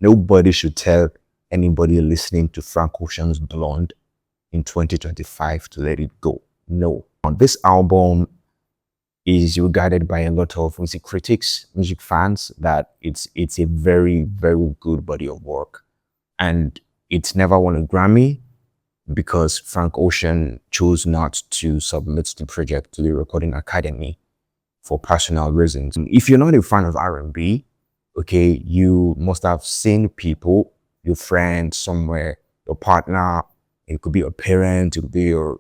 Nobody should tell anybody listening to Frank Ocean's Blonde in 2025 to let it go. No. This album is regarded by a lot of music critics, music fans, that it's a very, very good body of work. And it's never won a Grammy because Frank Ocean chose not to submit the project to the Recording Academy for personal reasons. If you're not a fan of R&B, okay, you must have seen people, your friend somewhere, your partner, it could be your parent, it could be your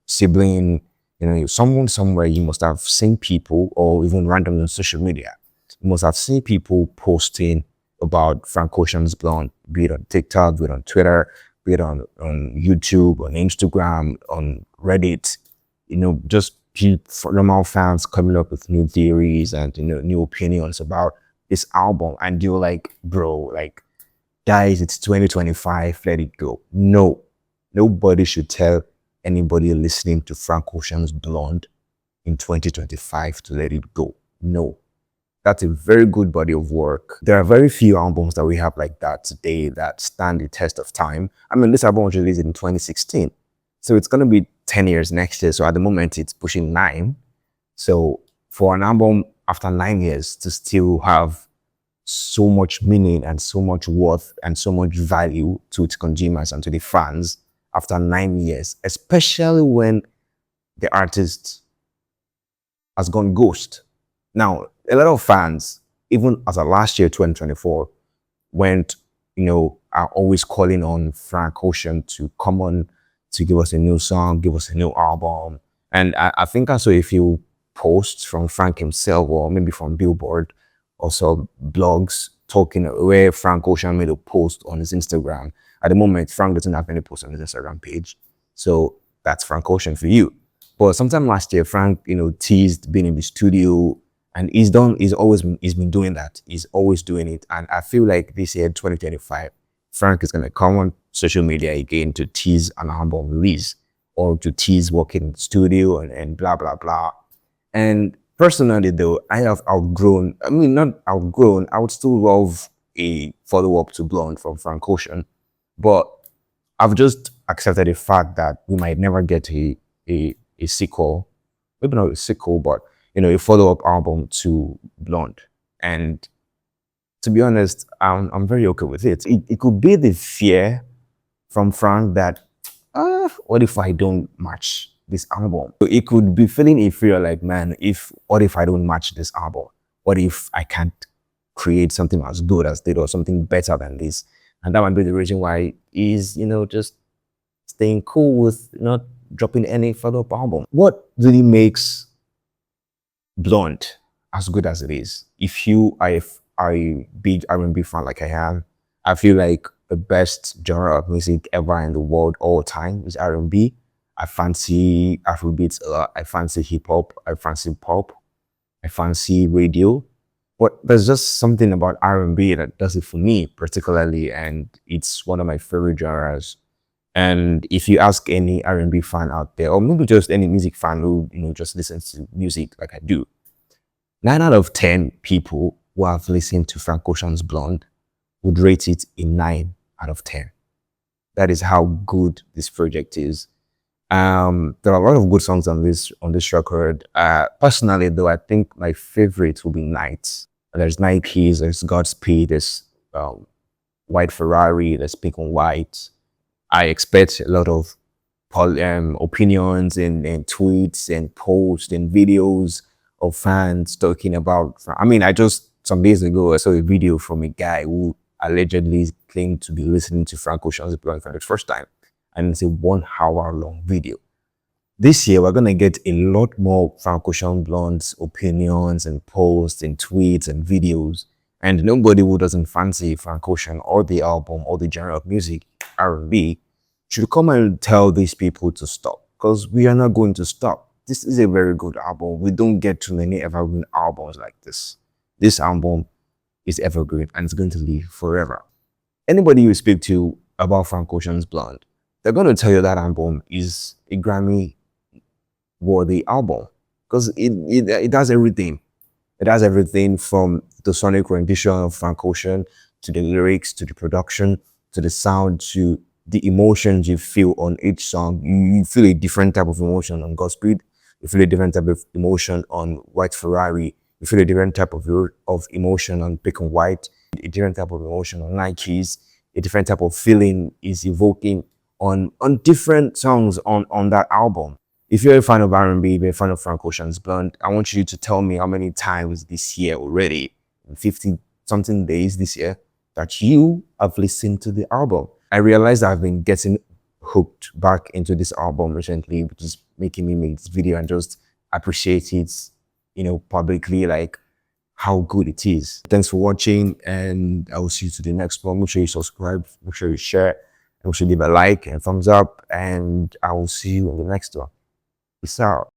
sibling, someone somewhere. You must have seen people, or even randomly on social media, you must have seen people posting about Frank Ocean's Blonde, be it on TikTok, be it on Twitter, be it on YouTube, on Instagram, on Reddit, just normal fans coming up with new theories and new opinions about this album. And you're like, bro, like, guys, it's 2025, let it go. No, nobody should tell anybody listening to Frank Ocean's Blonde in 2025 to let it go. No. That's a very good body of work. There are very few albums that we have like that today that stand the test of time. I mean, this album was released in 2016. So it's going to be 10 years next year. So at the moment, it's pushing 9. So for an album after 9 years to still have so much meaning and so much worth and so much value to its consumers and to the fans after 9 years, especially when the artist has gone ghost. Now, a lot of fans, even as of last year, 2024, are always calling on Frank Ocean to come on to give us a new song, give us a new album. And I think I saw a few posts from Frank himself, or maybe from Billboard, also blogs, talking where Frank Ocean made a post on his Instagram. At the moment, Frank doesn't have any posts on his Instagram page. So that's Frank Ocean for you. But sometime last year, Frank, teased being in the studio, and he's been doing that. He's always doing it. And I feel like this year, 2025, Frank is going to come on social media again to tease an album release, or to tease working in the studio and blah, blah, blah. And personally, though, I have outgrown, not outgrown, I would still love a follow-up to Blonde from Frank Ocean. But I've just accepted the fact that we might never get a sequel, maybe not a sequel, but a follow-up album to Blonde. And to be honest, I'm very okay with it. It could be the fear from Frank that, what if I don't match this album? So it could be feeling a fear like, man, what if I don't match this album? What if I can't create something as good as this, or something better than this? And that might be the reason why he's, just staying cool with not dropping any follow-up album. What really makes Blonde as good as it is? If you are a big R&B fan like I am, I feel like the best genre of music ever in the world all time is R&B. I fancy Afrobeats a lot. I fancy hip-hop. I fancy pop. I fancy radio. But there's just something about R&B that does it for me particularly, and it's one of my favorite genres. And if you ask any R&B fan out there, or maybe just any music fan who just listens to music like I do, 9 out of 10 people who have listened to Frank Ocean's Blonde would rate it a 9 out of 10. That is how good this project is. There are a lot of good songs on this record. Personally, though, I think my favorite will be Nights. There's Night Keys, there's Godspeed, there's White Ferrari, there's Pink on White. I expect a lot of opinions and tweets and posts and videos of fans talking about. Some days ago, I saw a video from a guy who allegedly claimed to be listening to Frank Ocean's Blonde for the first time. And it's a 1 hour long video. This year, we're going to get a lot more Frank Ocean Blonde's opinions and posts and tweets and videos. And nobody who doesn't fancy Frank Ocean or the album or the genre of music, R&B, should come and tell these people to stop. Because we are not going to stop. This is a very good album. We don't get too many evergreen albums like this. This album is evergreen and it's going to live forever. Anybody you speak to about Frank Ocean's Blonde, they're going to tell you that album is a Grammy-worthy album, because it does everything. It has everything from the sonic rendition of Frank Ocean to the lyrics, to the production, to the sound, to the emotions you feel on each song. You feel a different type of emotion on Godspeed. You feel a different type of emotion on White Ferrari. You feel a different type of emotion on Pink and White. A different type of emotion on Nikes. A different type of feeling is evoking on different songs on that album. If you're a fan of R&B, you're a fan of Frank Ocean's Blonde, I want you to tell me how many times this year already, 50 something days this year, that you have listened to the album. I realized I've been getting hooked back into this album recently, which is making me make this video and just appreciate it, publicly, like how good it is. Thanks for watching, and I will see you to the next one. Make sure you subscribe, make sure you share, and make sure you leave a like and thumbs up, and I will see you in the next one. Peace out.